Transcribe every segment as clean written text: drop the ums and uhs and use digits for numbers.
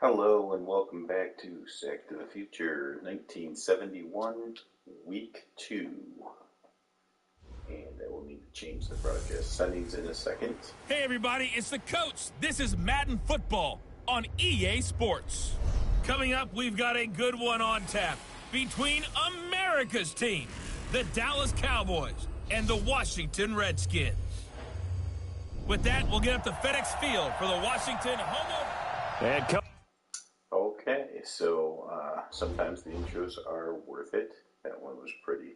Hello and welcome back to Sack to the Future 1971, Week 2. And I will need to change the broadcast settings in a second. Hey everybody, it's the coach. This is Madden Football on EA Sports. Coming up, we've got a good one on tap between America's team, the Dallas Cowboys, and the Washington Redskins. With that, we'll get up to FedEx Field for the Washington home. Okay, so sometimes the intros are worth it. That one was pretty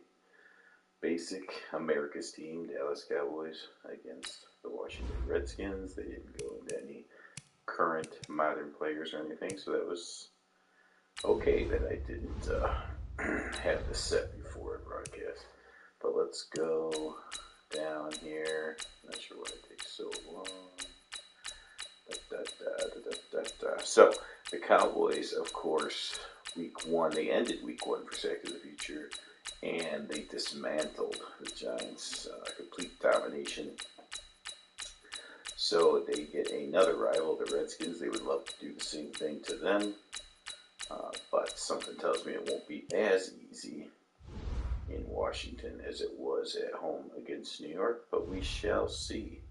basic. America's team, Dallas Cowboys, against the Washington Redskins. They didn't go into any current modern players or anything, so that was okay that I didn't have this set before I broadcast. But let's go down here. Not sure why it takes so long. So, the Cowboys, of course, Week 1, they ended Week 1 for Sack to the Future, and they dismantled the Giants, complete domination. So they get another rival, the Redskins. They would love to do the same thing to them, but something tells me it won't be as easy in Washington as it was at home against New York, but we shall see.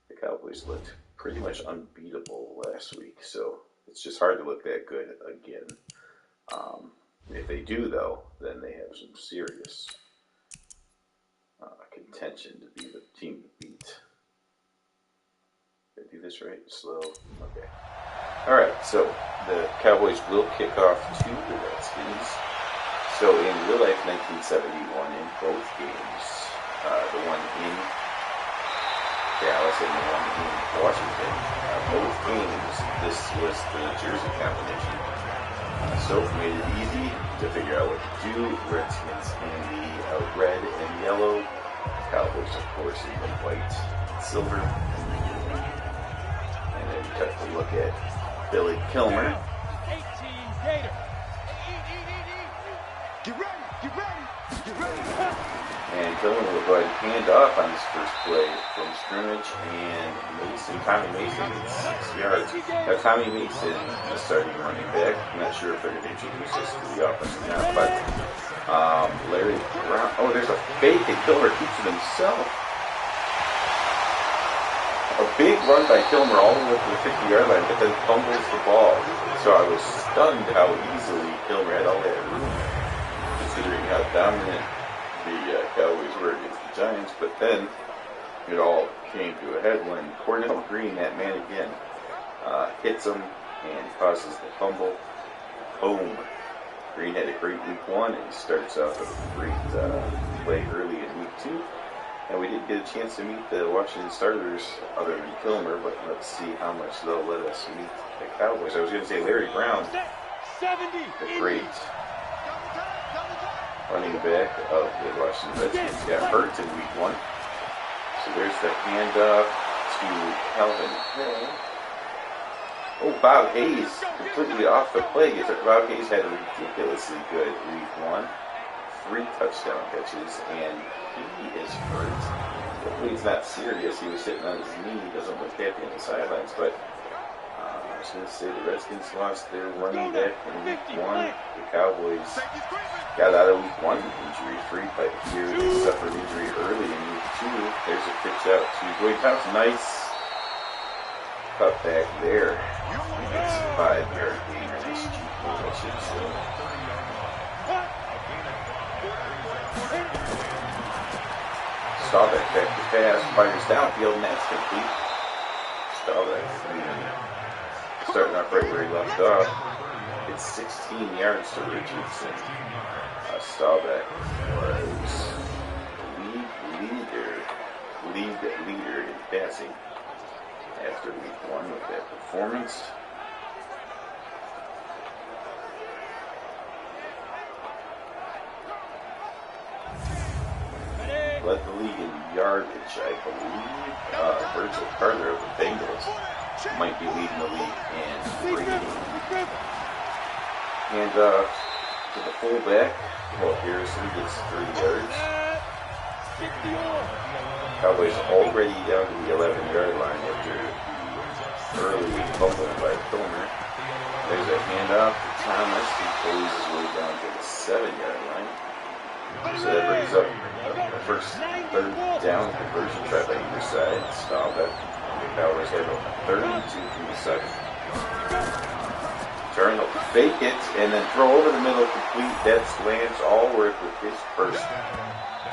The Cowboys looked pretty much unbeatable last week, so it's just hard to look that good again. If they do, though, then they have some serious contention to be the team to beat. Did I do this right? Slow? Okay. Alright, so the Cowboys will kick off to the Redskins. So in real life 1971, in both games, the one in Dallas and the one in Washington, both games, this was the jersey combination. So made it easy to figure out what to do. Redskins in the red and yellow, Cowboys, of course, in the white and silver. And then you took a look at Billy Kilmer. 18 Gator. Get ready, get ready, get ready. And Kilmer will go ahead and hand off on this first play from scrimmage, and Tommy Mason gets 6 yards. Now Tommy Mason, the starting running back, I'm not sure if they're going to introduce this to the offense or not, but Larry Brown, there's a fake, and Kilmer keeps it himself. A big run by Kilmer all the way to the 50-yard line, but then fumbles the ball. So I was stunned how easily Kilmer had all that room, considering how dominant the Cowboys were against the Giants. But then it all came to a head when Cornell Green, that man again, hits him and causes the fumble. Boom. Green had a great Week 1, and he starts off with a great play early in Week 2. And we didn't get a chance to meet the Washington starters other than Kilmer, but let's see how much they'll let us meet the Cowboys. I was going to say Larry Brown, the great running back of the Washington Redskins, got hurt in Week 1. So there's the handoff to Calvin Hill. Bob Hayes completely off the play. Bob Hayes had a ridiculously good Week 1. 3 touchdown catches, and he is hurt. Hopefully he's not serious. He was sitting on his knee. He doesn't look happy on the sidelines, but I was going to say the Redskins lost their running back in Week 1. The Cowboys got out of Week 1 injury-free, but here they suffered injury early in Week 2. There's a pitch out to Dwayne Thompson. Nice cut back there. It's a 5-yard gain, or this I should say. Staubach back to pass, fires downfield, and that's complete. Staubach starting off right where he left off. It's 16 yards to Richardson. Staubach was leader in passing after Week 1 with that performance. Led the league in yardage, I believe. Virgil Carter of the Bengals might be leading the league in rating. And to the fullback, Harrison gets 3 yards. Cowboys already down to the 11-yard line after the early fumble by Kilmer. Hand off to Thomas, who pulls his way down to the 7-yard line. So that brings up the first third down conversion try by either side. Staubach. The Cowboys have a 32 from the second. Turn, will fake it, and then throw over the middle complete. That's Lance Allworth with his first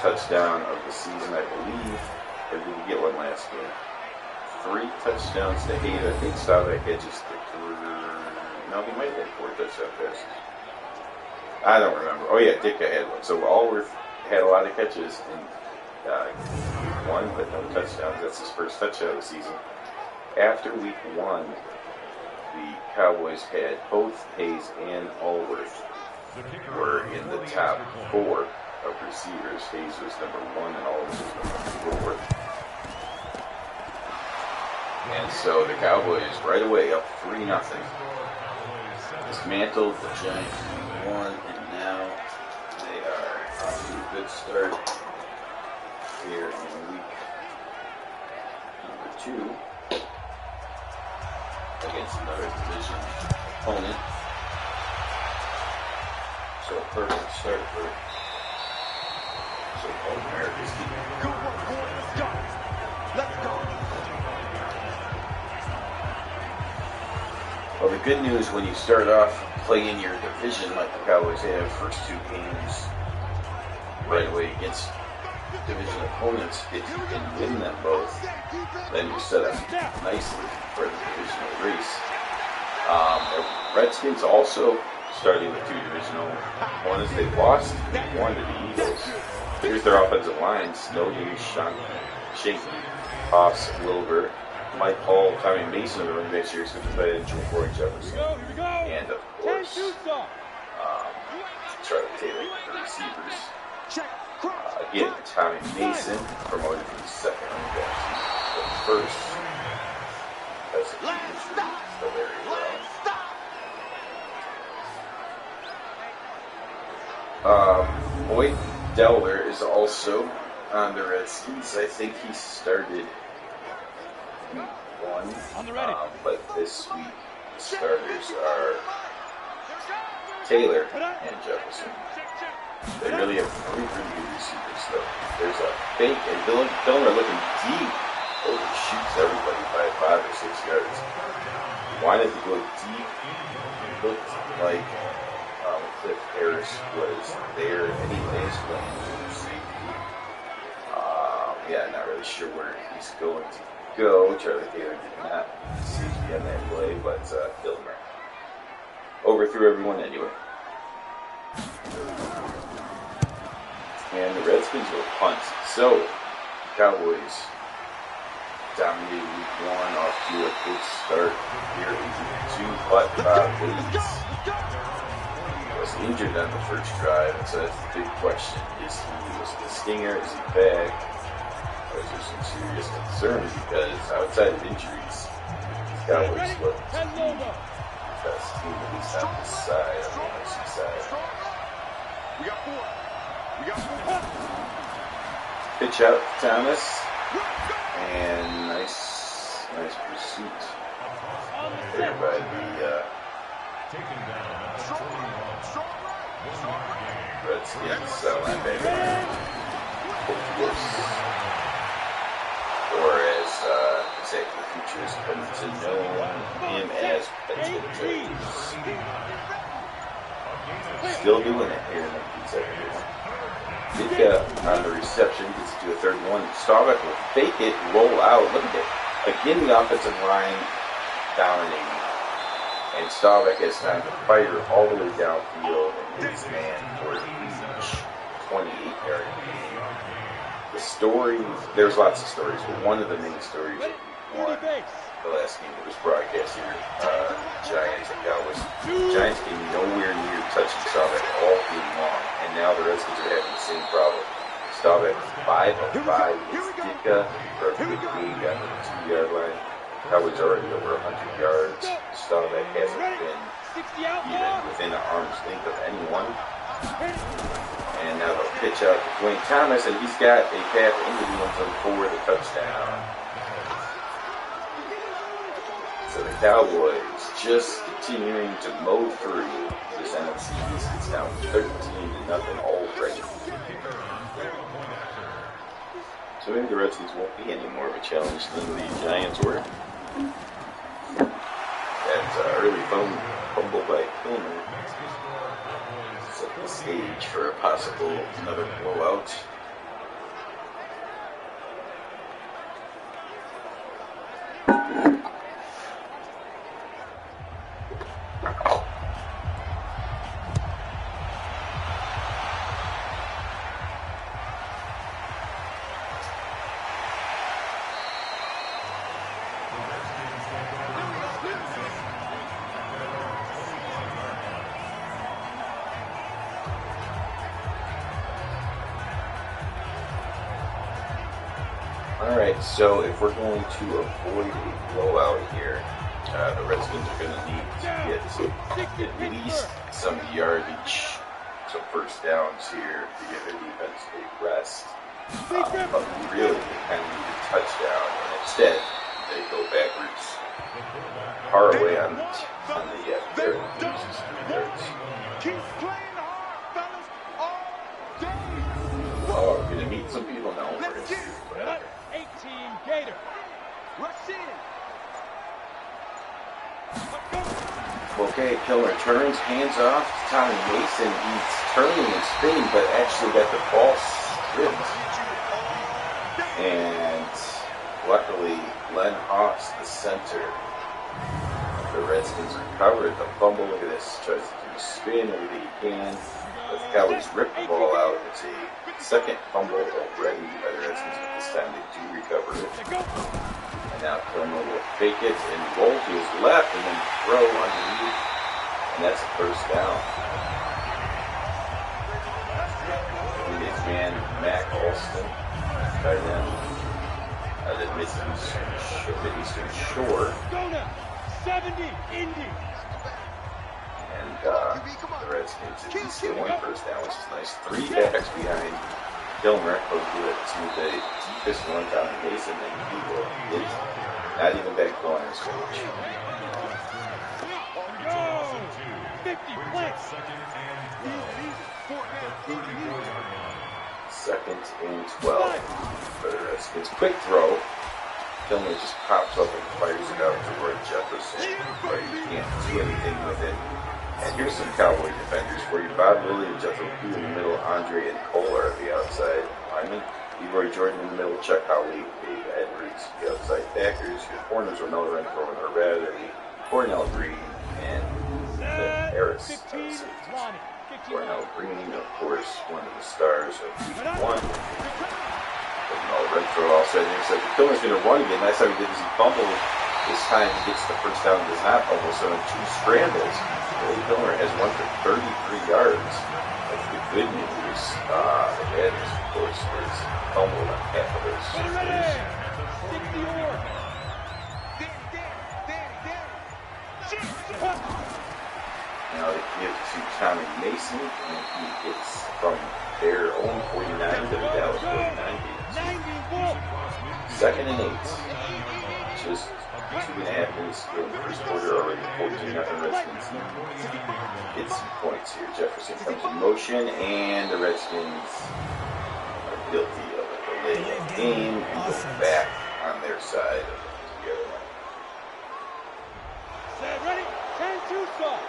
touchdown of the season, I believe. Or did he get one last game? 3 touchdowns to 8. I think Staubach had just 3. No, he might have had 4 touchdown passes. I don't remember. Oh yeah, Ditka had one. So Allworth had a lot of catches and one, but no touchdowns. That's his first touchdown of the season. After week 1, the Cowboys had both Hayes and Allworth were in the top 4 of receivers. Hayes was number 1 and Allworth was number 4. And so the Cowboys right away up 3-0. Dismantled the Giants in 1, and now they are off to a good start here in week number 2 against another division opponent. So perfect start for so-called America's team. Good work, boys. Go. Let's go. Well, the good news when you start off playing your division like the Cowboys have, first 2 games right away against division opponents, if you can win them both, then you're set up nicely for the divisional race. The Redskins also starting with 2 divisional. One is they lost week 1 to the Eagles. Here's their offensive line: Snowden, Shank, Hoffs, Wilbur, Mike Hall, Tommy Mason of the running back series, which is by Joe Jefferson. And of course, Charlie Taylor for the receivers. Again, Tommy Mason promoted from the second running back to the first. That's a huge injury for Larry Brown. Boyd Delaware is also on the Redskins. I think he started week 1, but this week the starters are Taylor and Jefferson. They really have 3 pretty good receivers, though. There's a fake, and Dillner looking deep. Overshoots everybody by 5 or 6 yards. Wanted to go deep. It looked like Cliff Harris was there anyways, playing safety. Yeah, not really sure where he's going to go. Charlie Taylor did not seem to be on that play, but Dillner overthrew everyone anyway. And the Redskins will punt. So, Cowboys dominated week 1 off to a good start here in week 2, but Hayes was injured on the first drive, and so that's the big question. Was the stinger? Is he back? Or is there some serious concern? Because outside of injuries, the Cowboys look to be the best team, at least on this side, on the NFC side. We got 4. Pitch out to Thomas, and nice pursuit there by the Redskins linebacker, or as exactly features come to know him as Potatoes. Still doing it here in 1971. Ditka on the reception gets to a 3rd and 1. Staubach will fake it, roll out. Look at that. Again, the offensive line dominating. And Staubach has time to fire all the way downfield and his man for a huge 28-yard gain. The story, there's lots of stories, but one of the main stories that won the last game that was broadcast here, Giants and Cowboys. Giants came nowhere near touching Staubach all game long, and now the Redskins are having the same problem. Staubach 5 of 5 is Ditka for a good gain down to the 2-yard line. Cowboys already over 100 yards. Staubach hasn't been even within an arm's length of anyone. And now they'll pitch out to Dwayne Thomas, and he's got a path into the end zone for the touchdown. So the Cowboys just continuing to mow through this NFC East. It's down 13-0 already. So maybe the Redskins won't be any more of a challenge than the Giants were. That early fumble by Kilmer set the stage for a possible another blowout. Alright, so if we're going to avoid a blowout here, the Redskins are going to need to get at least some yardage, some first downs here to give their defense a rest. But really, they kind of need a touchdown, and instead, they go backwards, far away on the third. Keep playing hard, fellas, all day. Oh, we're going to meet some people now. We're going to see. 18 Gator. Rush in. Okay, Kilmer turns, hands off to Tommy Mason. He's turning and spinning, but actually got the ball stripped. And luckily, Len Haas, the center, the Redskins recovered the fumble. Look at this. Tries to do a spin, everything he can. But the Cowboys rip the ball out. It's a second fumble already by the Redskins, but this time they do recover it. And now Kilmer will fake it and roll to his left and then throw underneath. And that's a first down. And his man, Mac Alston, tight end, the Eastern Shore. Go now. 70 Indy. And the Redskins at least get one first down, which is nice. 3 backs behind Kilmer. He'll do it to the deepest one, Tommy Mason, and he will hit not even back going in scrimmage. 50 plays. Second and 12 for the Redskins. Quick throw. Kilmer just pops up and fires it out to Roy Jefferson, but he can't do anything with it. And here's some Cowboy defenders for you. Bob Lilly and Jethro Pugh in the middle. Andre and Cole are at the outside linemen. Leroy Jordan in the middle. Chuck Howley, Dave Edwards, the outside backers. Your corners are Miller and Thorman or Radley, Cornell Green, and Ben Harris. Cornell Green, of course, one of the stars of week 1. Renfro all said here, so Kilmer's going to run again. Last time he did is he fumbled. This time he gets the first down and does not fumble. So in 2 scrambles, Billy Kilmer has one for 33 yards. That's the good news. The bad news, of course, is fumbled on half of those scrambles. Now they give to Tommy Mason, and he gets from their own 49 to the Dallas 49. Second and 8. Just 2.5 minutes to go in the first quarter, already 14-0 Redskins. Get some points here. Jefferson comes in motion, and the Redskins are guilty of a delay of game and go back on their side of the other line. Set, ready? 10-2 start.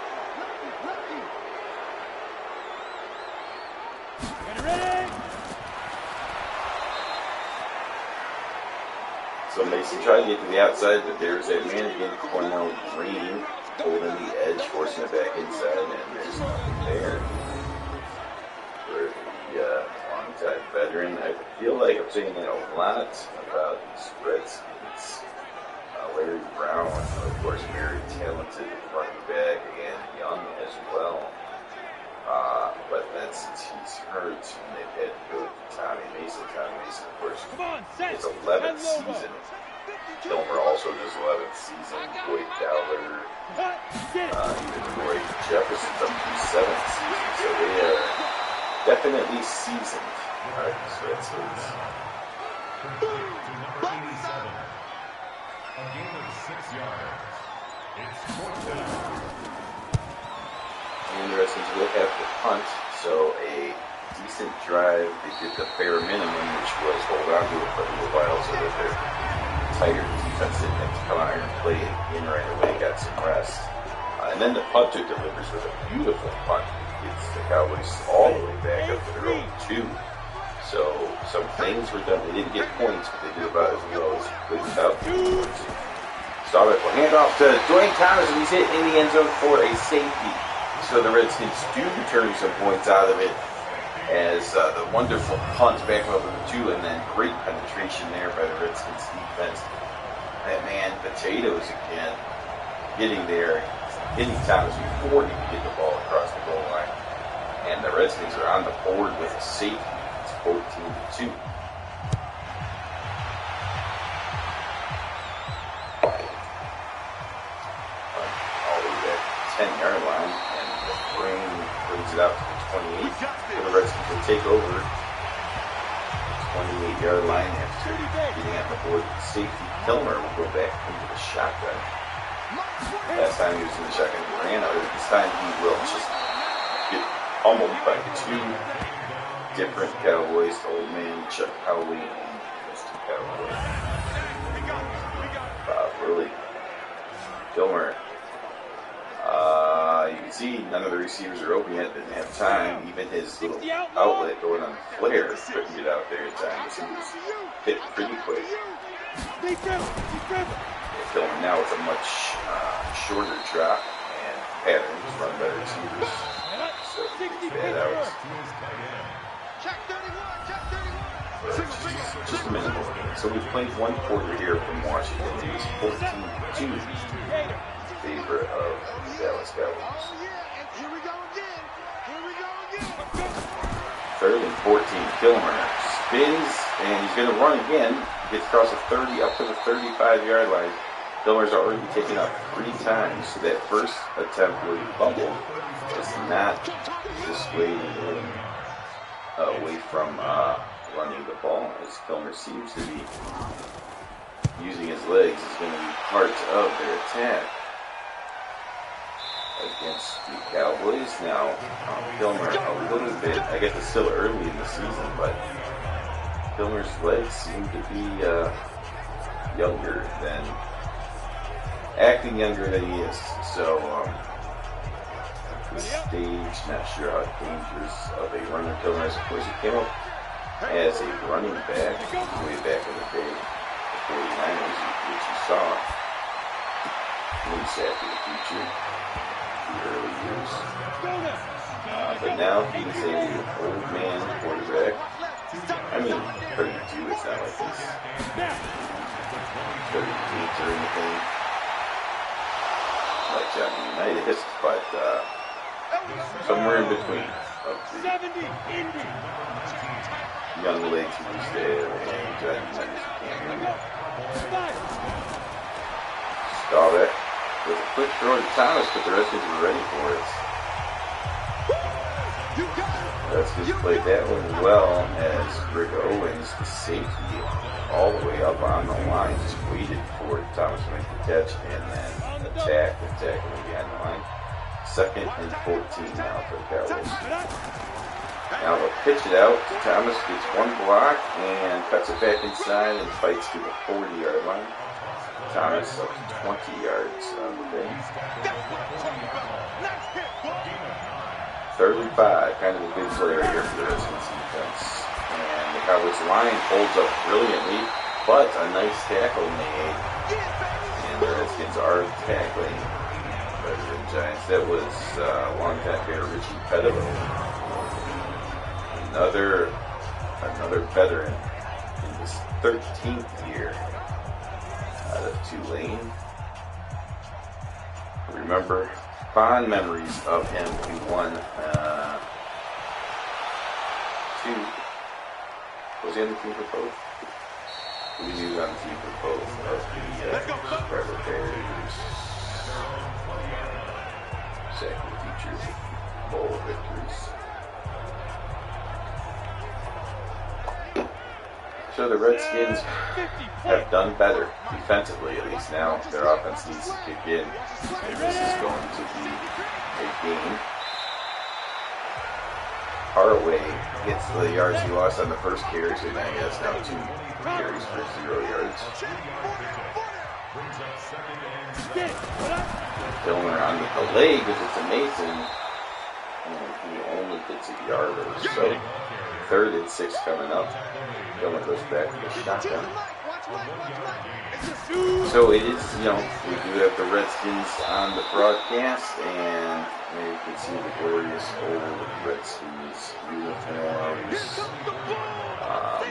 Ready? So Mason tried to get to the outside, but there's that man again, Cornell Green, holding the edge, forcing it back inside, and there's nothing there for the long-time veteran. I feel like I'm saying a lot about these Redskins. Larry Brown, of course, very talented running back and young as well. But then since he's hurt, and they've had to go to Tommy Mason. Tommy Mason, of course, his 11th season. Kilmer also his 11th season. Boyd Dowler, even Roy Jefferson's up to his 7th season. So they are definitely seasoned. These Redskins. A gain of 6 yards. And the Redskins will have to punt, so a decent drive. They did the bare minimum, which was hold on to it for a little while so that their tired defense didn't have to come out here and play it in right away, got some rest. And then the punter delivers with a beautiful punt. Gets the Cowboys all the way back up to their own 2. So some things were done. They didn't get points, but they did about as well as you could without points. Staubach will hand off to Dwayne Thomas, and he's hit in the end zone for a safety. So the Redskins do turn some points out of it as the wonderful punt back up to 2, and then great penetration there by the Redskins defense. That man, Potatoes again, getting there, hitting Thomas before he could get the ball across the goal line. And the Redskins are on the board with a safety. It's 14-2. All the way back to the 10-yard line, and the Brain brings it out to the 28. So the Redskins will take over 28-yard line after getting on the board. Safety Kilmer will go back into the shotgun. Last time he was in the shotgun, he ran out. This time he will just get pummeled by 2 different Cowboys, the old man Chuck Howley and Mr. Cowboy. Really, Kilmer. You can see none of the receivers are open yet. Didn't have time. Even his little outlet going on the flare couldn't get out there in time. So he was hit pretty quick. Kilmer now with a much shorter drop and patterns run by the receivers. So bad out. Just a minute more. So we played 1 quarter here from Washington. It was 14-2 in favor of the Dallas Cowboys. Third and 14. Kilmer spins and he's going to run again. Gets across the 30 up to the 35-yard line. Kilmer's already taken up 3 times. So that first attempt where he fumbled was not dissuading him away from running the ball, as Kilmer seems to be using his legs is going to be part of their attack against the Cowboys. Now, Kilmer a little bit, I guess it's still early in the season, but Kilmer's legs seem to be acting younger than he is. So, the stage, not sure how dangerous of a runner Kilmer is. Of course, he came up as a running back way back in the day, the 49ers, which you saw moves after the future, the early years. But now he's an old man quarterback. I mean, 32, it's not like he's 38 or anything like Johnny Unitas, but somewhere in between of the young legs he used to have and Johnny Unitas who can't run. Staubach with a quick throw to Thomas, but the Redskins were ready for it. Redskins played that one well as Rick Owens, the safety, all the way up on the line, just waited for Thomas to make the catch and then attack behind the line. 2nd and 14 now for the Cowboys. Now they'll pitch it out. Thomas gets 1 block and cuts it back inside and fights to the 40-yard line. Thomas up to 20 yards on the day. 3rd and 5, kind of a big play right here for the Redskins defense. And the Cowboys line holds up brilliantly, but a nice tackle made. And the Redskins are tackling better than Giants. That was longtime player Richie Pettibone. Another veteran in his 13th year out of Tulane. Remember fond memories of him. He won 2. Was he on the team for both? He was on the team for both of the Chicago Bears second features bowl victories. So the Redskins have done better defensively, at least now. Their offense needs to kick in, and this is going to be a game. Haraway gets the yards he lost on the first carry, so now he has now 2 carries for 0 yards. Filmer on the delay because it's a Mason, and he only gets a yard or so. 3rd and 6 coming up. Filmer goes back to the shotgun. So it is, we do have the Redskins on the broadcast, and you can see the glorious old Redskins uniforms.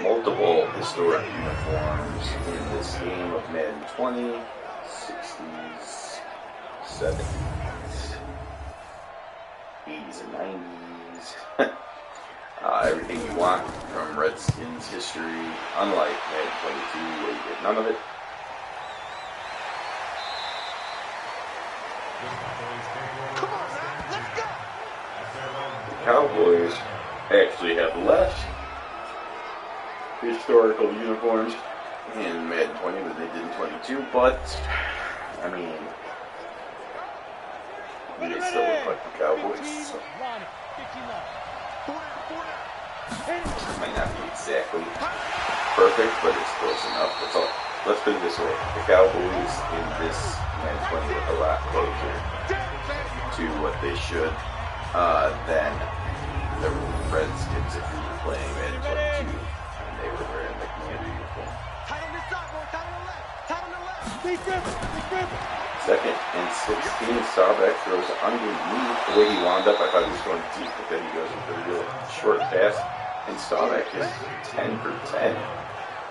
Multiple historic uniforms in this game of Madden 20, 60s, 70s, 80s, and 90s. Everything you want from Redskins history, unlike Madden 22 where you get none of it. The Cowboys actually have less historical uniforms in Madden 20 than they did in 22, but, I mean, they still look like the Cowboys. So. It might not be exactly perfect, but it's close enough. That's all. Let's put it this way. The Cowboys in this Madden 20 look a lot closer to what they should than the Redskins if you were playing Madden 22 and they were wearing the community uniform. 2nd and 16. Staubach throws underneath. The way he wound up, I thought he was going deep, but then he goes with a real short pass. And Staubach is 10 for 10.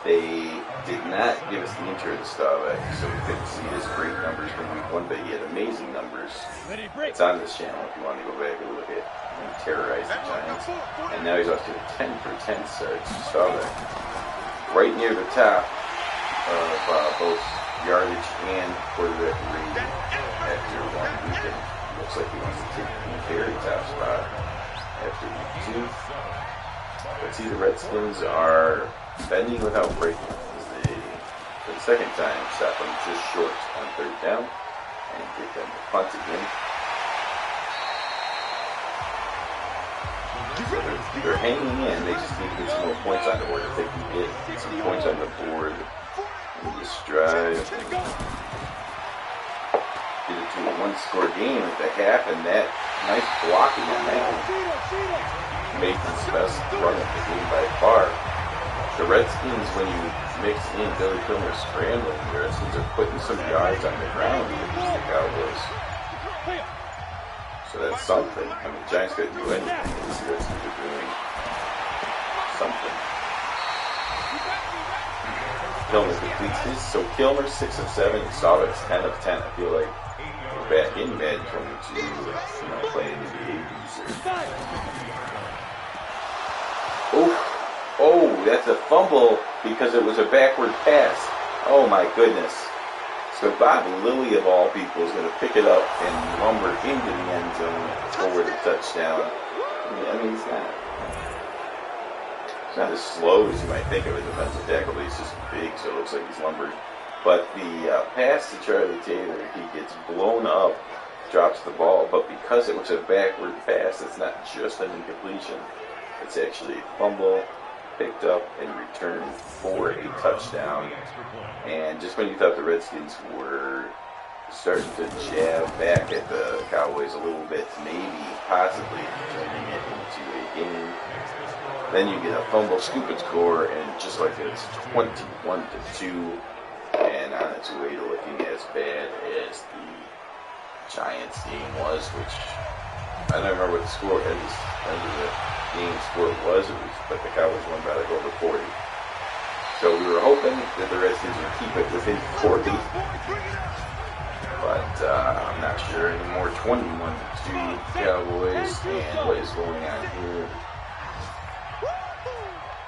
They did not give us the intro to Staubach, so we couldn't see his great numbers from week 1, but he had amazing numbers. It's on this channel if you want to go back and look at him terrorize the Giants. And now he's off to a 10 for 10 start. Staubach right near the top of both yardage and quarterback rating after 1 weekend. Looks like he wants to take the very top spot after week 2. But see, the Redskins are bending without breaking. They, for the 2nd time, stop them just short on 3rd down and get them to punt again. So they're hanging in. They just need to get some more points on the board. If they can get some points on the board in this drive, get it to a 1-score game at the half, and that nice blocking on that one. Mason's best run of the game by far. The Redskins, when you mix in Billy Filmer scrambling, the Redskins are putting some yards on the ground against the Cowboys. So that's something. I mean, the Giants couldn't do anything. The Redskins are doing something. Kilmer completes his. So Kilmer 6 of 7, and Staubach's 10 of 10. I feel like we're back in Madden 22, playing the NBA. Oh, that's a fumble because it was a backward pass. Oh my goodness. So Bob Lilly of all people is going to pick it up and lumber into the end zone for the touchdown. I mean, he's not as slow as you might think of a defensive tackle, but he's just big, so it looks like he's lumbered. But the pass to Charlie Taylor, he gets blown up, drops the ball, but because it was a backward pass, it's not just an incompletion. It's actually a fumble, picked up and returned for a touchdown. And just when you thought the Redskins were starting to jab back at the Cowboys a little bit, maybe, possibly turning it into a game, then you get a fumble, scoop and score, and just like it's 21-2, and on its way to looking as bad as the Giants game was, which I don't remember what the score at least end of the game score was, but the Cowboys won by like over 40. So we were hoping that the Redskins would keep it within 40, but I'm not sure anymore. 21-2 Cowboys, and what is going on here?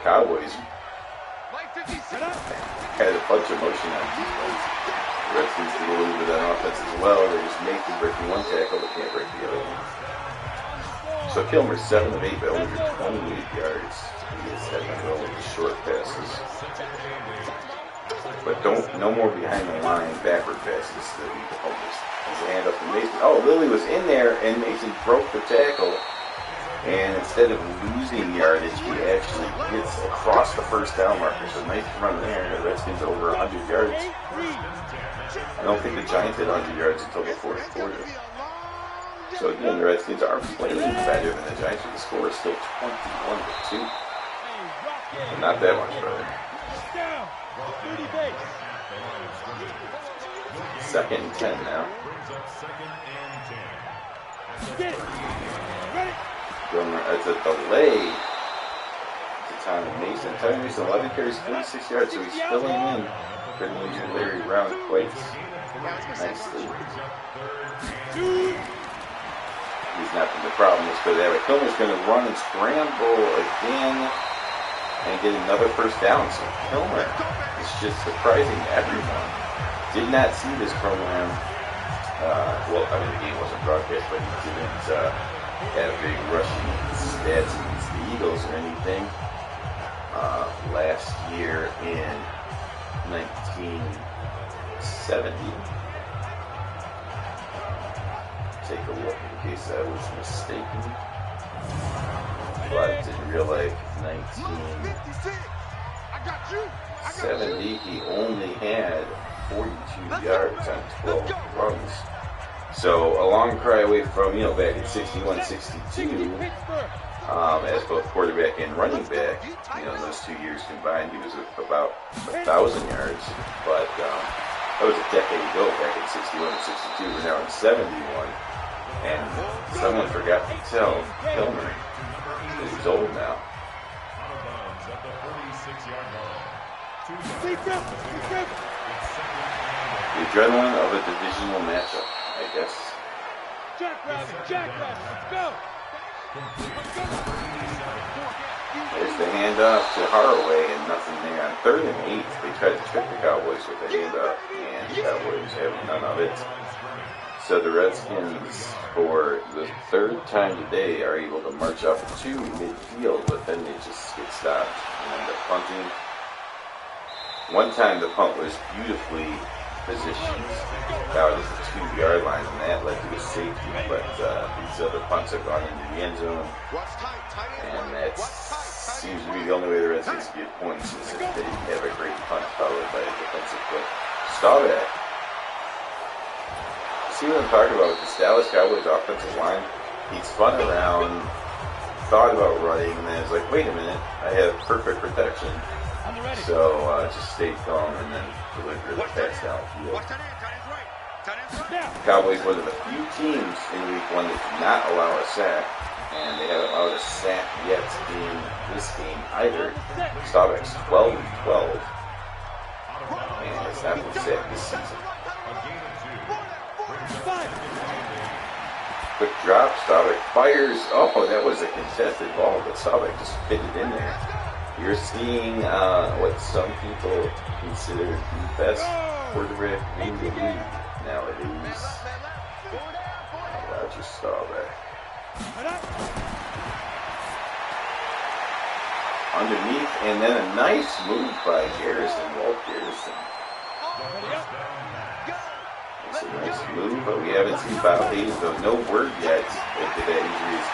Cowboys had a bunch of motion on defense. The Redskins did a little bit on offense as well. They just make them breaking one tackle, but can't break the other one. So So Kilmer's 7 of 8, but only 28 yards. He is having to go with the short passes. But no more behind the line backward passes to beat the Cowboys. As a hand up to Mason. Oh, Lilly was in there, and Mason broke the tackle. And instead of losing yardage, he actually gets across the first down marker. So nice run there. The Redskins over 100 yards. I don't think the Giants hit 100 yards until the fourth quarter. So again, the Redskins are playing better than the Giants, but the score is still 21-2. But not that much better. Second and 10 now. It's a delay to Tommy Mason. Tommy Mason, 11 carries, 46 yards, so he's filling in for the injured Larry Brown quite nicely. He's not the problem. It's because Kilmer's going to run and scramble again and get another first down. So Kilmer is just surprising everyone. Did not see this program. Well, I mean, the game wasn't broadcast, but he didn't have big rushing stats against the Eagles or anything. Last year in 1970. Take a look in case I was mistaken. But in real life, 1970, he only had 42 yards on 12 runs. So a long cry away from, back in 61, 62, as both quarterback and running back, those 2 years combined, he was about 1,000 yards. But that was a decade ago, back in 61 and 62. We're now in 71. And someone forgot to tell Kilmer that he's old now. The adrenaline of a divisional matchup, I guess. Jackrabbit, go! There's the handoff to Haraway and nothing there. On 3rd and 8, they tried to trick the Cowboys with the handoff, and the Cowboys have none of it. So the Redskins, for the 3rd time today, are able to march up to midfield, but then they just get stopped and end up punting. One time the punt was beautifully positioned out at the 2-yard line, and that led to a safety, but these other punts have gone into the end zone, and that seems to be the only way the Redskins get points, is if they have a great punt followed by a defensive play. Staubach. See what I'm talking about with this Dallas Cowboys offensive line? He spun around, thought about running, and then was like, wait a minute, I have perfect protection. So just stayed calm and then delivered the pass downfield. The Cowboys, one of the few teams in week 1 that did not allow a sack, and they haven't allowed a sack yet in this game either. Staubach's 12-12, and it's not been sacked this season. Quick drop, Staubach fires. Oh, that was a contested ball, but Staubach just fit it in there. You're seeing what some people consider the best quarterback in the league nowadays. Roger Staubach. Underneath, and then a nice move by Walt Garrison. It's a nice move, but we haven't seen Bob Hayes, though no word yet if that injury is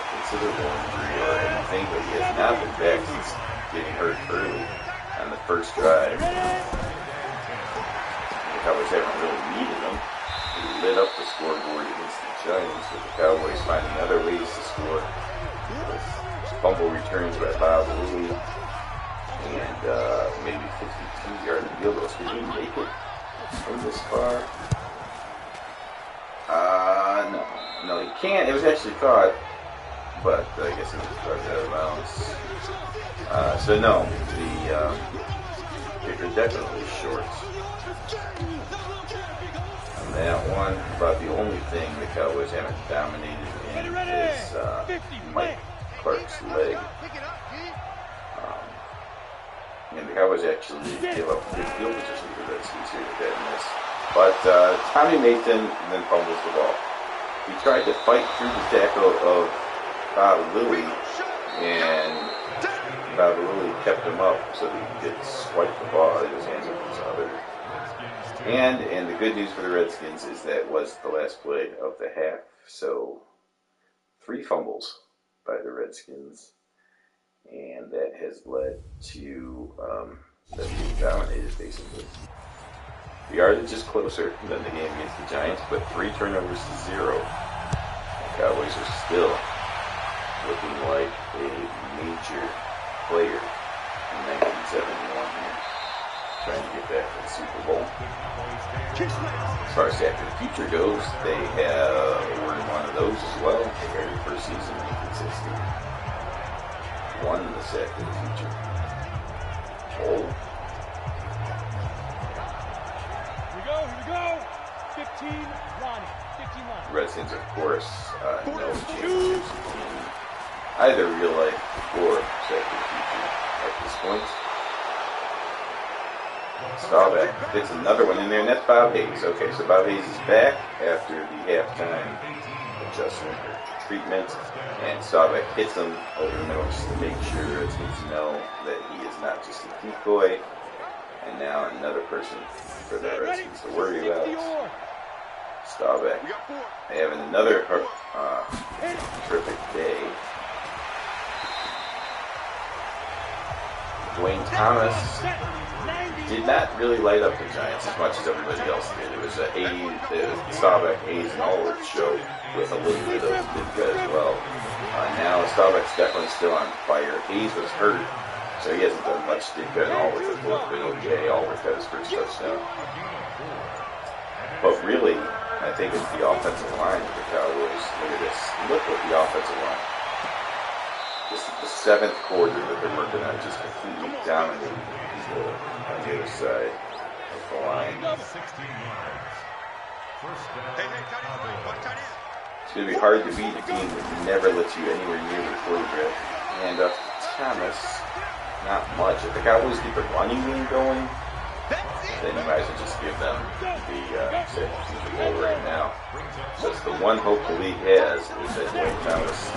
considerable injury or anything, but he has not been back since getting hurt early on the first drive. The Cowboys haven't really needed him. He lit up the scoreboard against the Giants, but the Cowboys finding other ways to score with fumble returns by Bob Louie and maybe 52-yard field goals. Can he make it from this far? No, he can't. It was actually caught, but I guess it was caught out of bounds. So no, the kicker definitely short. On that one, about the only thing the Cowboys haven't dominated in is Mike Clark's leg. And the Cowboys actually gave up good field position for the Redskins here with that miss. But Tommy Mason then fumbles the ball. He tried to fight through the tackle of Bob Lilly, and Bob Lilly kept him up so that he could swipe the ball out of his hands with his other. And the good news for the Redskins is that was the last play of the half. So 3 fumbles by the Redskins, and that has led to them being dominated basically. The yardage is closer than the game against the Giants, but 3 turnovers to 0. The Cowboys are still looking like a major player in 1971 here, trying to get back to the Super Bowl. As far as Sack of the Future goes, they were in one of those as well. The very first season in 1960. Won the Sack of the Future. Oh. Here we go. 15 Ronnie. 15 Ronnie. Redskins, of course, no championships in either real life or Sack of the Future at this point. Staubach hits another one in there, and that's Bob Hayes. Okay, so Bob Hayes is back after the halftime adjustment or treatment, and Staubach hits him over the middle just to make sure the Redskins know that he is not just a decoy. And now another person for the Redskins to worry about. Staubach having another terrific day. Dwayne Thomas did not really light up the Giants as much as everybody else did. It was Staubach, Hayes, and Allworth show with a little bit of Ditka as well. Now Staubach's definitely still on fire. Hayes was hurt, so he hasn't done much. Ditka and Allworth have both been okay. Allworth got his first touchdown. But really, I think it's the offensive line of the Cowboys. Look at this. Look at the offensive line. This is the 7th quarter that they're working on, just completely dominating people on the other side of the line. It's going to be hard to beat a team that never lets you anywhere near the quarterback. And up to Thomas, not much. If the Cowboys keep a running game going, then you might as well just give them the Super Bowl right now. That's the one hope the league has, is that Dwayne Thomas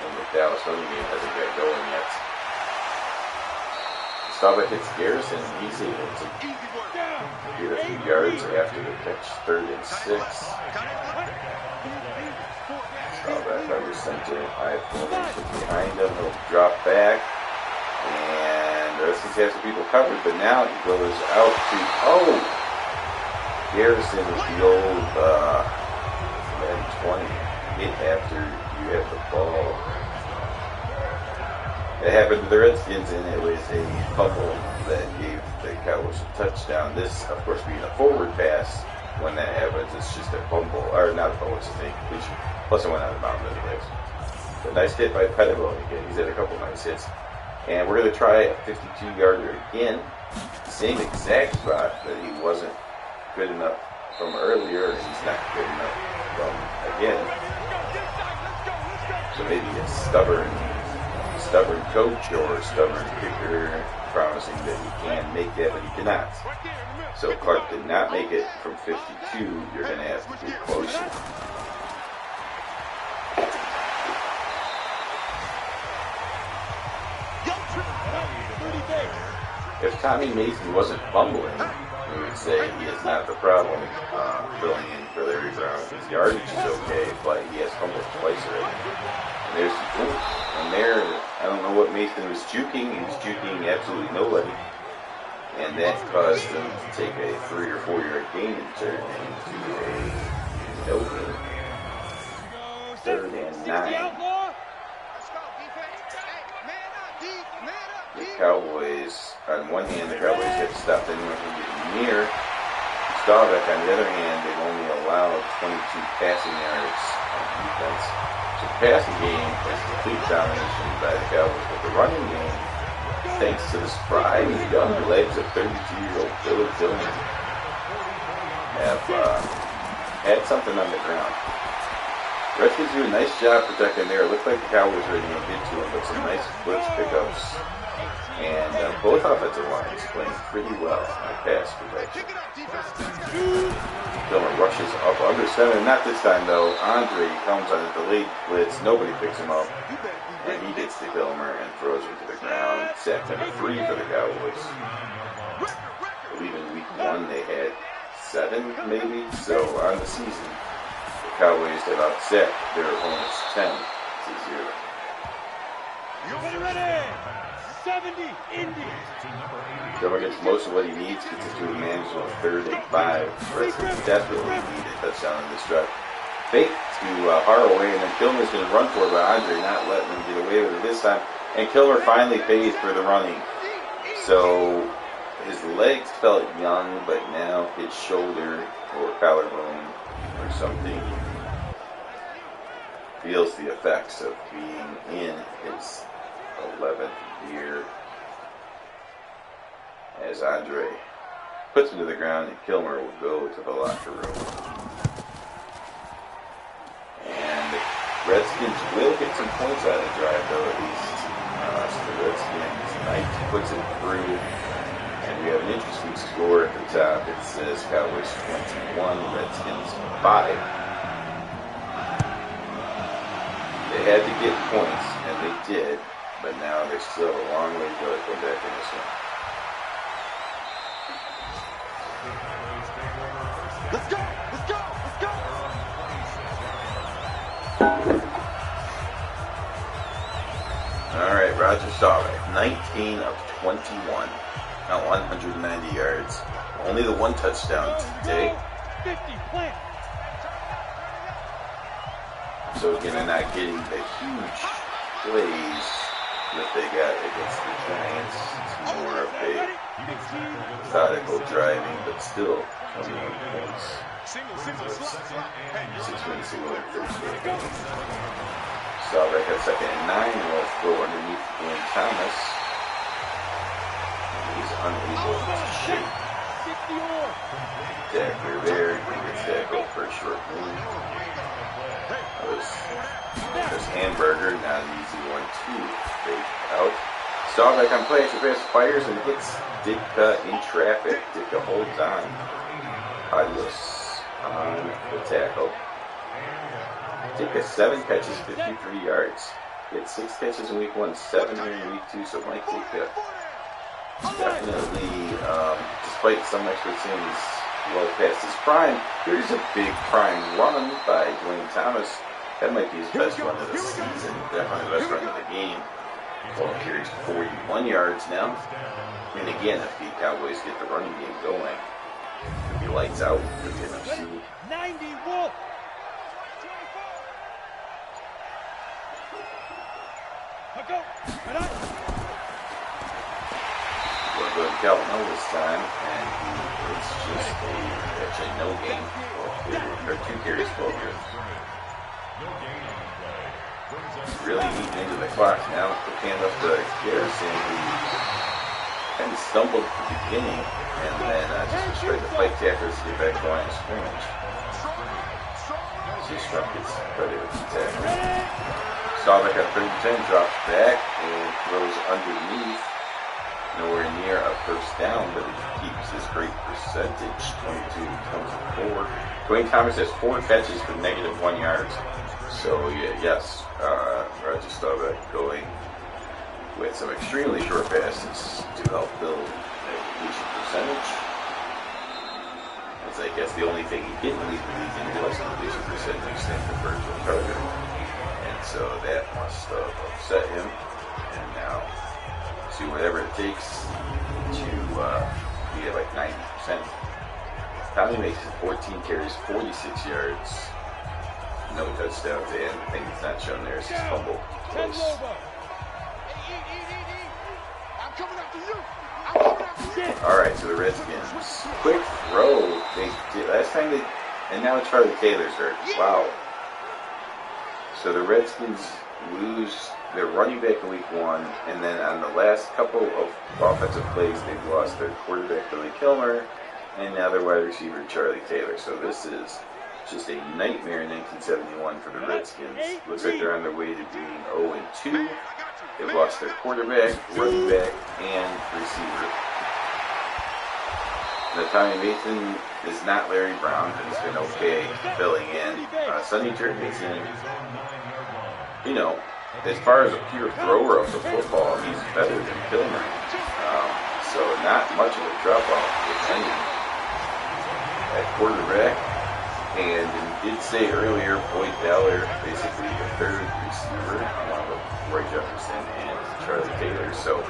and the Dallas running game hasn't got going yet. Staubach hits Garrison, and he's able to get a few yards after the catch, 3rd and 6. Staubach under center, high formation behind him, he'll drop back, and the Redskins have some people covered, but now he goes out to, Garrison is the old man 20 hit after you have the ball. It happened to the Redskins, and it was a fumble that gave the Cowboys a touchdown. This, of course, being a forward pass, when that happens, it's just a fumble, or not a fumble, it's a completion. Plus, it went out of bounds anyways. But nice hit by Pettibone again. He's had a couple nice hits. And we're going to try a 52-yarder again. Same exact spot that he wasn't good enough from earlier, and he's not good enough from again. So maybe a stubborn coach or stubborn kicker promising that he can make that, but he cannot. So Clark did not make it from 52. You're going to have to get closer. If Tommy Mason wasn't fumbling, we would say he is not the problem filling in for Larry Brown. His yardage is okay, but he has fumbled twice already. And there's the juke. And there, I don't know what Mason was juking. He was juking absolutely nobody. And that caused them to take a 3 or 4 yard gain and turn into a no gain. 3rd and 9. The Cowboys, on one hand, the Cowboys have stopped anyone from getting near Staubach. On the other hand, they've only allowed 22 passing yards on defense. So the passing game is complete domination by the Cowboys, but the running game, thanks to the spry young legs of 32-year-old Billy Dillon, have had something on the ground. Redskins do a nice job protecting there. It looked like the Cowboys were going to get to him, but some nice blitz pickups And both offensive lines playing pretty well on pass protection. Kilmer rushes up under center. Not this time, though. Andre comes on a delayed blitz. Nobody picks him up. And he gets to Kilmer and throws him to the ground. Sack number 3 for the Cowboys. I believe in week 1 they had 7, maybe. So on the season, the Cowboys have outsacked their opponents 10-0. Ready! 70 Indians. Kilmer gets most of what he needs, gets it to a manageable 3rd and 5. Redskins desperately need a touchdown in this drive. Fake to Haraway, and then Kilmer's going to run for it, but Andre not letting him get away with it this time. And Kilmer finally pays for the running. So his legs felt young, but now his shoulder or collarbone or something feels the effects of being in his 11th year, as Andre puts him to the ground and Kilmer will go to the locker room. And the Redskins will get some points out of the drive, though, at least. So the Redskins Knight puts it through, and we have an interesting score at the top. It says Cowboys 21, Redskins 5. They had to get points, and they did. But now there's still a long way to go to come back in this one. Let's go! Let's go! Let's go! All right, Roger Staubach, 19 of 21, not 190 yards. Only the 1 touchdown today. 50 plant. So again, they're not getting the huge plays that they got against the Giants. It's more of a methodical driving, but still 21 points. 6-win single and Thursday game. Staubach at 2nd and 9 will throw underneath Dwayne Thomas. And he's unable to shake Tackler there. He gets tackled for a short move. There's Hamburger, not an easy one to fake out. Staubach on play after pass fires and hits Ditka in traffic. Ditka holds on. Adios on the tackle. Ditka 7 catches, 53 yards. He had 6 catches in week 1, 7 here in week 2, so Mike Ditka definitely, despite some experts saying he's well past his prime, here's a big prime run by Dwayne Thomas. That might be his best run of the season, definitely the best run of the game. 12 carries, 41 yards now. And again, if the Cowboys get the running game going, it'll be lights out for the NFC. 90 Wolf. Go. We'll go to Calvin this time, and it's just actually no game. Or 2 carries, 12 yards. Really eating into the clock now. Quick hand up to Garrison, who kind of stumbled at the beginning, and then just tried to fight tacklers to get back to the line of scrimmage. Struck gets credit with the tackle. Staubach at 30-10 drops back and throws underneath. Nowhere near a first down, but he keeps his great percentage, 22-24. Dwayne Thomas has 4 catches for -1 yards. So yes, Roger Staubach going with some extremely short passes to help build a completion percentage. That's, I guess, the only thing he didn't lead the league in was completion percentage, than the virtual target. And so that must have upset him. And now, see whatever it takes to be at like 90%. Tommy makes it 14 carries, 46 yards. No touchdowns, and the thing that's not shown there is his fumble. Close. Alright, so the Redskins. Quick throw. They did last time they, and now it's Charlie Taylor's hurt. Wow. So the Redskins lose their running back in week 1, and then on the last couple of offensive plays, they've lost their quarterback, Billy Kilmer, and now their wide receiver, Charlie Taylor. So this is just a nightmare in 1971 for the Redskins. Looks like they're on their way to being 0-2. They've lost their quarterback, running back, and receiver. Now, Tommy Mason is not Larry Brown, but he's been okay filling in. Sonny Jurgensen, you know, as far as a pure thrower of the football, he's better than Kilmer. So not much of a drop-off, if any, at quarterback. And he did say earlier, Boyd Dowler, basically a third receiver, along with Roy Jefferson and Charlie Taylor. So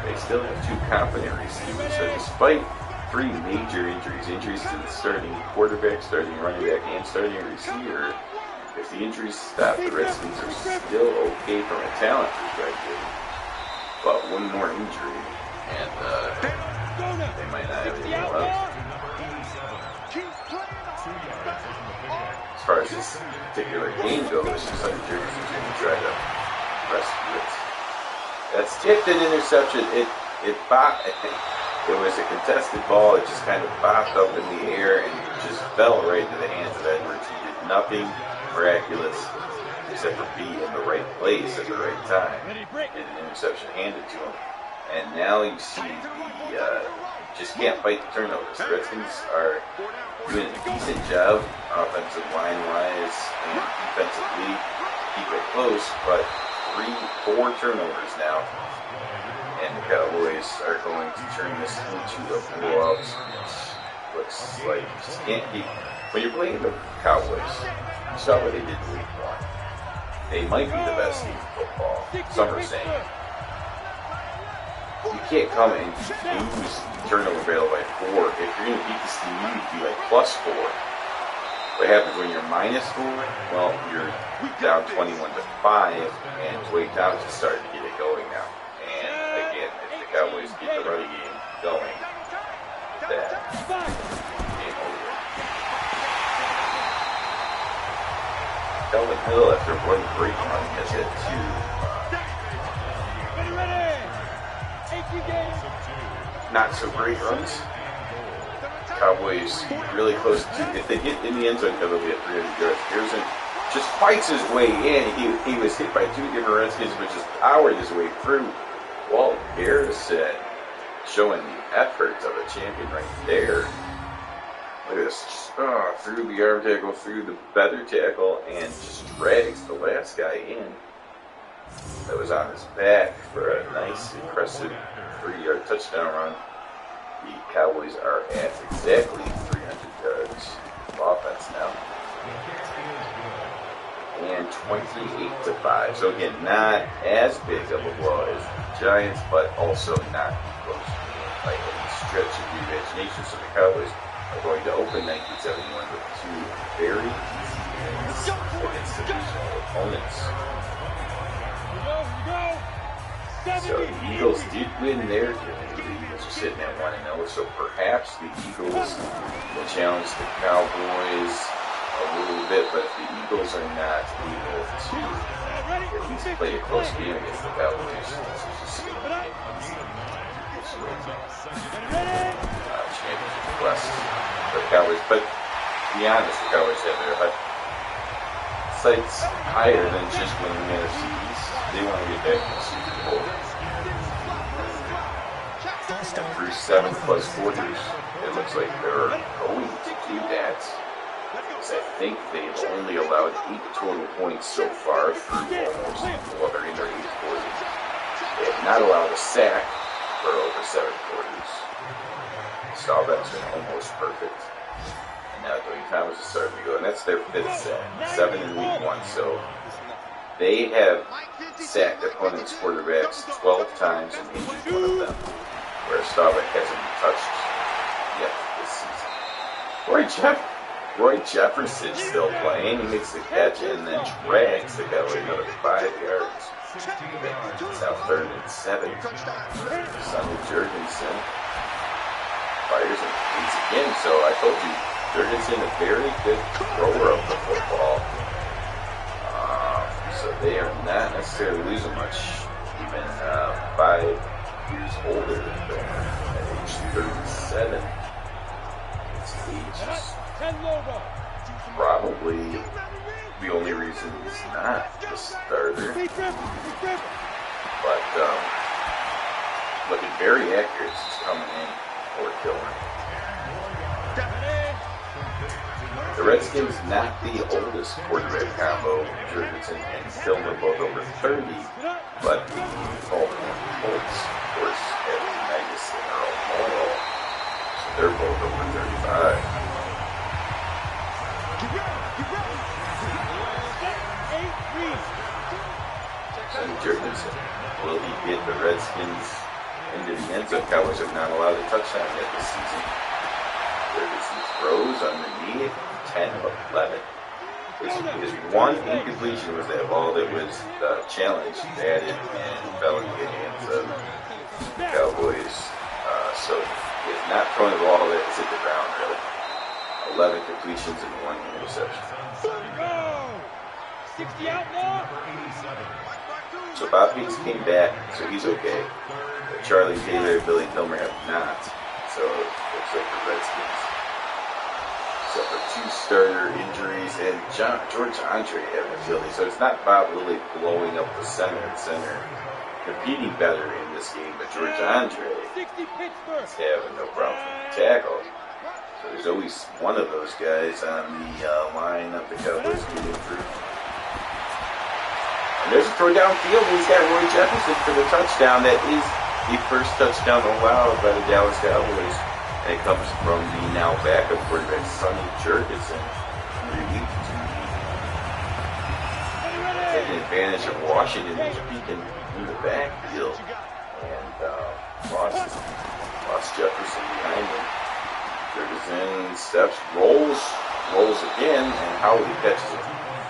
they still have two competent receivers. So despite three major injuries to the starting quarterback, starting running back, and starting receiver, if the injuries stop, the Redskins are still okay from a talent perspective. But one more injury, and they might not have anything left. As far as this particular game goes, Sonny Jurgensen's going to try to rescue it. That's tipped an interception. It was a contested ball. It just kind of bopped up in the air and just fell right into the hands of Edwards. He did nothing miraculous except for be in the right place at the right time, and an interception handed to him. And now you see the just can't fight the turnovers. The Redskins are doing a decent job offensive line-wise and defensively. Keep it close, but 4 turnovers now. And the Cowboys are going to turn this into a blowout. Looks like you just can't keep. When you're playing the Cowboys, you saw what they did in week 1. They might be the best team in football. Some are saying. You can't come and lose turnover battle by 4. If you're going to beat this team, you need to be like +4. What happens when you're -4? Well, you're down 21-5, and it's way down to start to get it going now. And again, if the Cowboys get the running game going, that game over. Kelvin Hill, after one great run, has hit 2 not so great runs. Cowboys really close to, if they get in the end zone, it'll be at 300 yards. Pearson just fights his way in. He was hit by 2 different Redskins, but just powered his way through. Walt Garrison showing the effort of a champion right there. Look at this. Through the arm tackle, through the better tackle, and just drags the last guy in. That was on his back for a nice, impressive 3-yard touchdown run. The Cowboys are at exactly 300 yards of offense now. And 28-5. So again, not as big of a blow as the Giants, but also not close by any stretch of the imagination. So the Cowboys are going to open 1971 with 2 very easy wins against divisional opponents. So the Eagles did win their game. The Eagles are sitting at 1-0, so perhaps the Eagles will challenge the Cowboys a little bit, but if the Eagles are not able to at least play a close game against the Cowboys, this is just going to be championship quest for the Cowboys. But to be honest, the Cowboys have their sights higher than just winning the NFC East. They want to get back to the Super Bowl. And through 7+ quarters, it looks like they're going to do that. Because I think they've only allowed 8 total points so far through almost, well, they're in their 8th quarter. They have not allowed a sack for over 7 quarters. Staubach's been almost perfect. And now Dwayne Thomas is starting to go, and that's their 5th sack. 7 in week 1, so they have sacked opponents' quarterbacks 12 times and injured one of them, where Staubach hasn't been touched yet this season. Roy Jefferson's still playing. He makes the catch and then drags the guy with another 5 yards. It's now 3rd and 7. Sonny Jurgensen fires and beats again. So I told you, Jurgensen a very good thrower of the football. So they are not necessarily losing much. Even 5 years older than Boomer at age 37. His age is probably the only reason he's not the starter. But looking very accurate. He's coming in for Kilmer. The Redskins not the oldest quarterback combo. Jurgensen and Kilmer both over 30, but the Baltimore Colts, of course, have Magus and Earl Morrow, so they're both over 35. And Jurgensen, will he get the Redskins into the end zone? Cowboys have not allowed a touchdown yet this season. Jurgensen throws underneath, 10 of 11. His one incompletion was that ball that was challenged, batted, and fell into the hands of the Cowboys. So he has not thrown the ball that has hit the ground, really. 11 completions and 1 interception. 60 outlaw. So Bob Hayes came back, so he's okay. But Charlie Taylor and Billy Kilmer have not. So it looks like the Redskins suffered 2 starter injuries, and George Andre having a field day. So it's not Bob Lilly blowing up the center. Competing better in this game, but George Andre is having no problem with the tackle. So there's always one of those guys on the line of the Cowboys getting through. And there's a throw downfield, and he's got Roy Jefferson for the touchdown. That is the first touchdown allowed by the Dallas Cowboys. And it comes from the now backup quarterback, Sonny Jurgensen, taking advantage of Washington, who's peeking in the backfield, and lost Jefferson behind him. Jurgensen steps, rolls again, and Howley catches it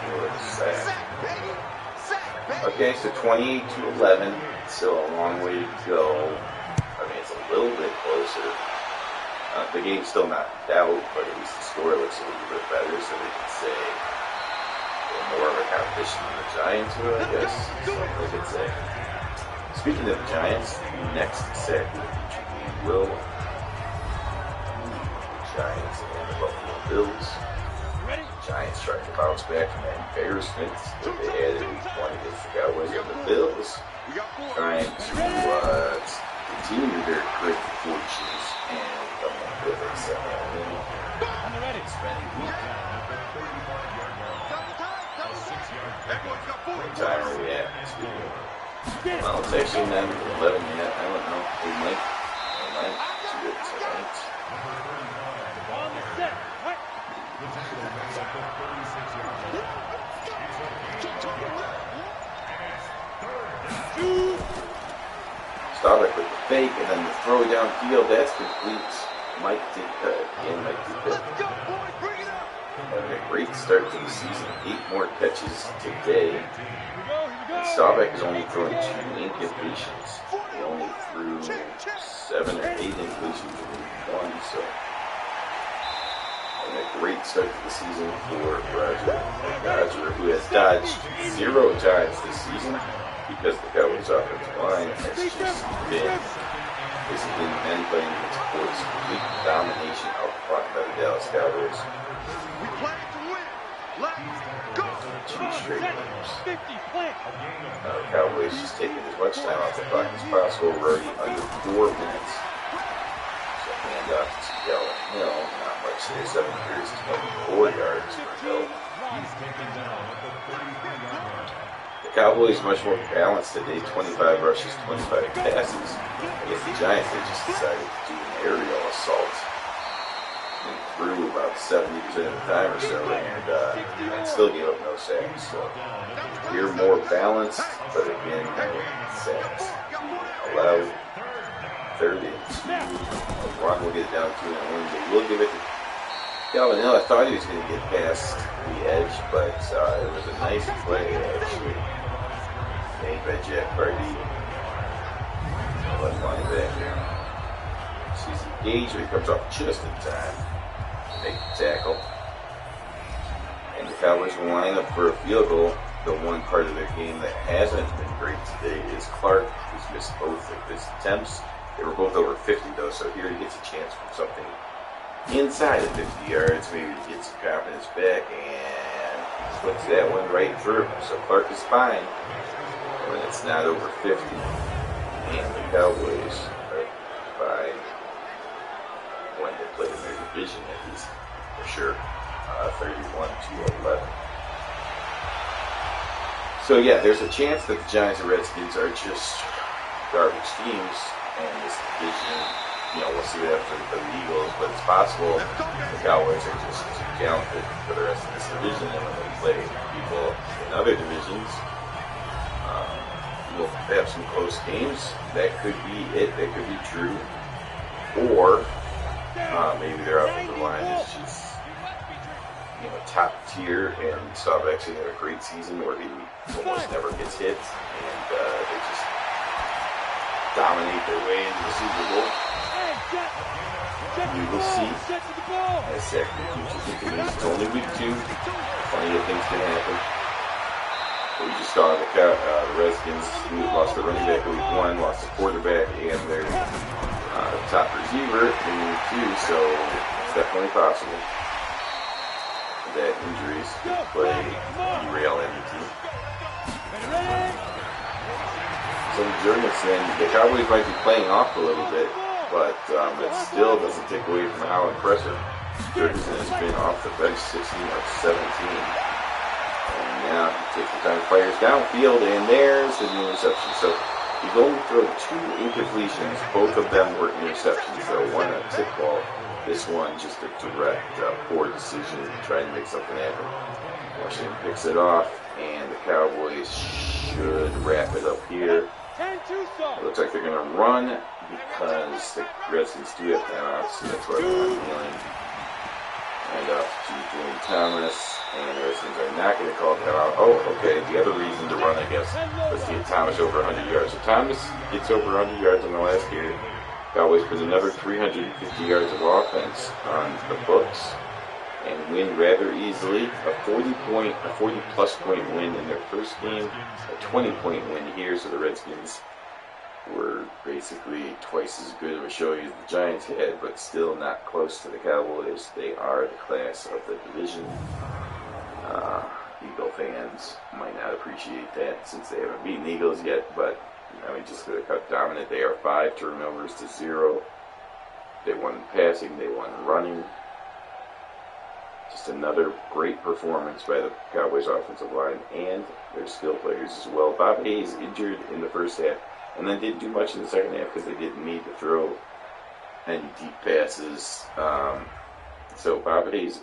for the sack. Okay, so 28-11, still a long way to go. I mean, it's a little bit closer. The game's still not out, but at least the score looks a little bit better, so they can say more of a competition than the Giants will, I guess. Something they could say. Speaking of the Giants, next exactly we will the Giants and the Buffalo Bills. Giants trying to bounce back from that embarrassment that they had in week 1 against the Cowboys, and the Bills trying to continue their great fortunes and come up with a 7-win. What time are we at? Well, it's actually not 11 yet. I don't know. We might do it tonight. Starbuck with the fake, and then the throw downfield. That's complete. Mike Ditka again. Mike Ditka having a great start to the season. 8 more catches today. And Starbuck has only thrown 2 incompletions. He only threw 7 or 8 incompletions in week 1. So and a great start to the season for Roger, who has dodged 0 times this season because the Cowboys' offensive line has just been basically men playing against Colts. Complete domination out front by the Dallas Cowboys. We plan to win. Let's go. 2 straight games. Cowboys just taking as much time off the clock as possible. We're already under 4 minutes. So hand off to Gallup Hill. Not much there. 7 carries, 24 yards for Hill. The Cowboys much more balanced today. 25 rushes, 25 passes. Against the Giants, they just decided to do an aerial assault and threw about 70% of the time or so, and still gave up no sacks. So we're more balanced, but again, sacks allowed. 3rd and 2. Ron will get it down 2-1, but we'll give it to Calvin Hill. I thought he was going to get past the edge, but it was a nice play, actually, made by Jack Hardy. Left linebacker. Sees engaged, but he comes off just in time to make the tackle. And the Cowboys will line up for a field goal. The one part of their game that hasn't been great today is Clark, who's missed both of his attempts. They were both over 50, though, so here he gets a chance from something inside of 50 yards. Maybe he gets some confidence back and puts that one right through. So Clark is fine. And It's not over 50. And the Cowboys are by, when they play in their division at least, for sure, 31-11. So yeah, there's a chance that the Giants and Redskins are just garbage teams, and this division, we'll see what happens with the Eagles, but it's possible the Cowboys are just too talented for the rest of this division, and when they play people in other divisions, we'll have some close games. That could be it. That could be true. Or maybe their offensive line is just top tier, and Staub actually had a great season where he almost never gets hit, and they just dominate their way into the Super Bowl. We will see. As Zach continues, it's only week 2. Plenty of things can happen. We just saw the Redskins lost their running back in week 1, lost the quarterback, and their top receiver in week 2, so it's definitely possible that injuries could derail any team. So Jurgensen, the Cowboys might be playing off a little bit, but it still doesn't take away from how impressive Jurgensen has been off the bench, 16 of 17. And now he takes the time fires downfield, and there's an interception. So he's only thrown 2 incompletions. Both of them were interceptions, though. One a tip ball. This one just a direct, poor decision trying to make something happen. Washington picks it off, and the Cowboys should wrap it up here. It looks like they're going to run because the Redskins do have timeouts, so that's why they're not kneeling. And off to Dwayne Thomas, and the Redskins are not going to call timeout. Oh, okay, the other reason to run, I guess, was to get Thomas over 100 yards. So Thomas gets over 100 yards on the last carry. Cowboys put another 350 yards of offense on the books and win rather easily. A 40-plus point win in their first game, a 20-point win here. So the Redskins were basically twice as good of a showing as the Giants had, but still not close to the Cowboys. They are the class of the division. Eagle fans might not appreciate that since they haven't beaten the Eagles yet, but just look how dominant they are. 5 turnovers to 0. They won passing, they won running. Just another great performance by the Cowboys offensive line and their skill players as well. Bob Hayes injured in the first half and then didn't do much in the second half because they didn't need to throw any deep passes. So Bob Hayes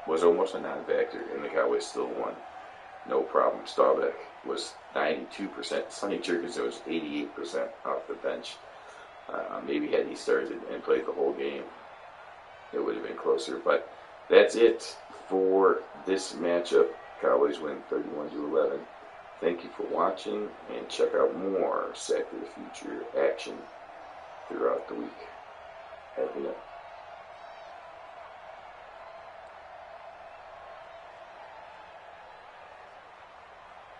was almost a non-factor, and the Cowboys still won. No problem. Staubach was 92%. Sonny Jurgensen was 88% off the bench. Maybe had he started and played the whole game, it would have been closer. But that's it for this matchup. Cowboys win 31-11. Thank you for watching, and check out more Sack to the Future action throughout the week. Have a good night.